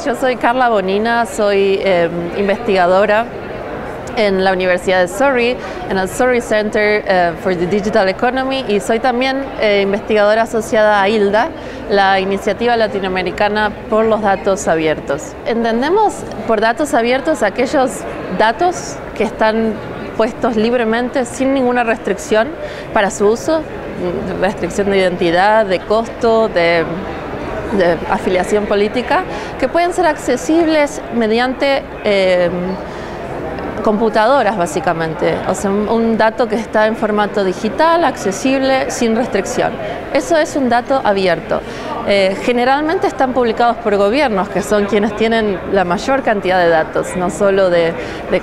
días, yo soy Carla Bonina, soy investigadora en la Universidad de Surrey, en el Surrey Center for the Digital Economy, y soy también investigadora asociada a ILDA, la Iniciativa Latinoamericana por los Datos Abiertos. Entendemos por datos abiertos aquellos datos que están puestos libremente sin ninguna restricción para su uso, restricción de identidad, de costo, de afiliación política, que pueden ser accesibles mediante computadoras básicamente, o sea, un dato que está en formato digital, accesible, sin restricción. Eso es un dato abierto. Generalmente están publicados por gobiernos, que son quienes tienen la mayor cantidad de datos, no solo de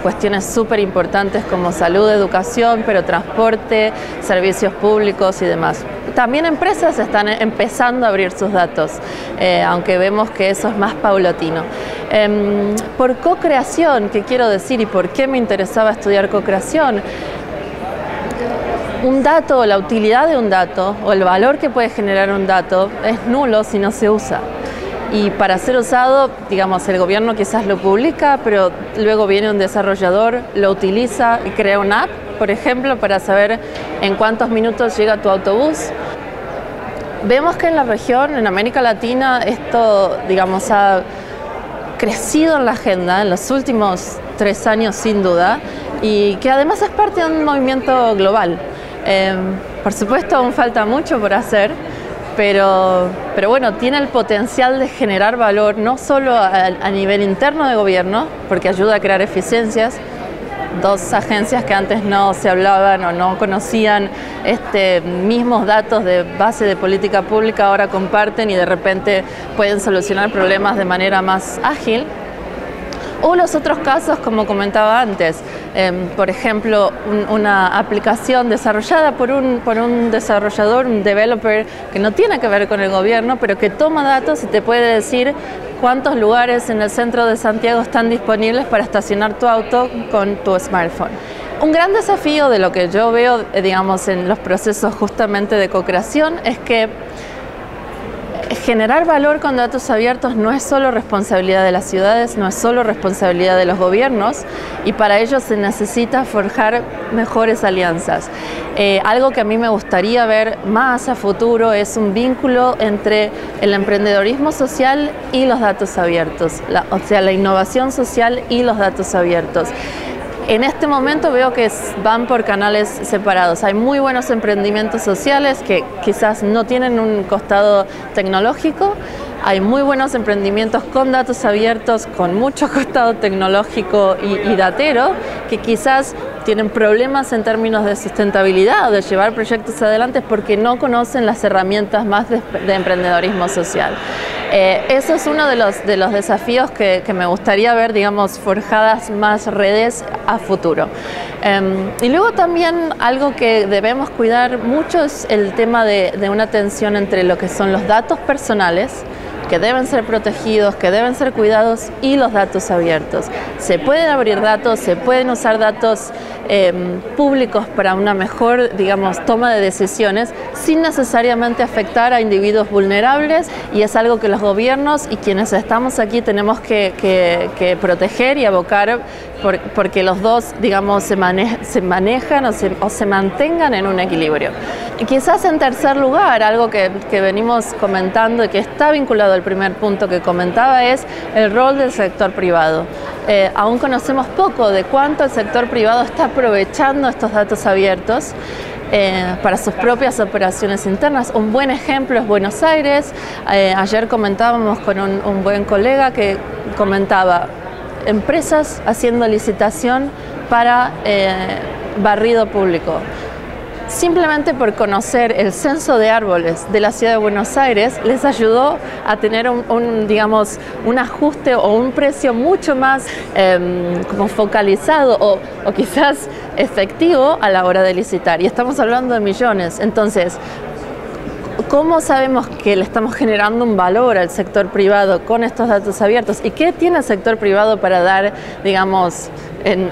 cuestiones súper importantes como salud, educación, pero transporte, servicios públicos y demás. También empresas están empezando a abrir sus datos, aunque vemos que eso es más paulatino. Por co-creación, ¿qué quiero decir y por qué me interesaba estudiar co-creación? Un dato, la utilidad de un dato o el valor que puede generar un dato es nulo si no se usa. Y para ser usado, digamos, el gobierno quizás lo publica, pero luego viene un desarrollador, lo utiliza y crea una app, por ejemplo, para saber en cuántos minutos llega tu autobús. Vemos que en la región, en América Latina, esto, digamos, ha crecido en la agenda en los últimos 3 años sin duda, y que además es parte de un movimiento global. Por supuesto aún falta mucho por hacer, pero bueno, tiene el potencial de generar valor no solo a nivel interno de gobierno, porque ayuda a crear eficiencias. 2 agencias que antes no se hablaban o no conocían mismos datos de base de política pública ahora comparten y de repente pueden solucionar problemas de manera más ágil. O los otros casos, como comentaba antes, por ejemplo, una aplicación desarrollada por un desarrollador, un developer que no tiene que ver con el gobierno, pero que toma datos y te puede decir cuántos lugares en el centro de Santiago están disponibles para estacionar tu auto con tu smartphone. Un gran desafío de lo que yo veo, digamos, en los procesos justamente de co-creación es que generar valor con datos abiertos no es solo responsabilidad de las ciudades, no es solo responsabilidad de los gobiernos, y para ello se necesita forjar mejores alianzas. Algo que a mí me gustaría ver más a futuro es un vínculo entre el emprendedorismo social y los datos abiertos, o sea, la innovación social y los datos abiertos. En este momento veo que van por canales separados. Hay muy buenos emprendimientos sociales que quizás no tienen un costado tecnológico. Hay muy buenos emprendimientos con datos abiertos, con mucho costado tecnológico y datero, que quizás tienen problemas en términos de sustentabilidad o de llevar proyectos adelante porque no conocen las herramientas más de emprendedorismo social. Eso es uno de los desafíos que me gustaría ver, digamos, forjadas más redes a futuro. Y luego también algo que debemos cuidar mucho es el tema de una tensión entre lo que son los datos personales, que deben ser protegidos, que deben ser cuidados, y los datos abiertos. Se pueden abrir datos, se pueden usar datos públicos para una mejor, digamos, toma de decisiones sin necesariamente afectar a individuos vulnerables, y es algo que los gobiernos y quienes estamos aquí tenemos que proteger y abocar porque los dos, digamos, se manejan o se mantengan en un equilibrio. Y quizás en tercer lugar, algo que venimos comentando y que está vinculado al primer punto que comentaba es el rol del sector privado. Aún conocemos poco de cuánto el sector privado está aprovechando estos datos abiertos para sus propias operaciones internas. Un buen ejemplo es Buenos Aires. Ayer comentábamos con un buen colega que comentaba empresas haciendo licitación para barrido público. Simplemente por conocer el censo de árboles de la ciudad de Buenos Aires les ayudó a tener digamos, un ajuste o un precio mucho más como focalizado o quizás efectivo a la hora de licitar. Y estamos hablando de millones. Entonces, ¿cómo sabemos que le estamos generando un valor al sector privado con estos datos abiertos? ¿Y qué tiene el sector privado para dar, digamos, en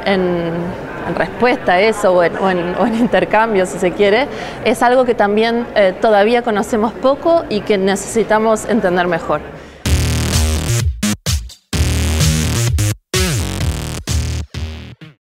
respuesta a eso o en intercambio, si se quiere? Es algo que también todavía conocemos poco y que necesitamos entender mejor.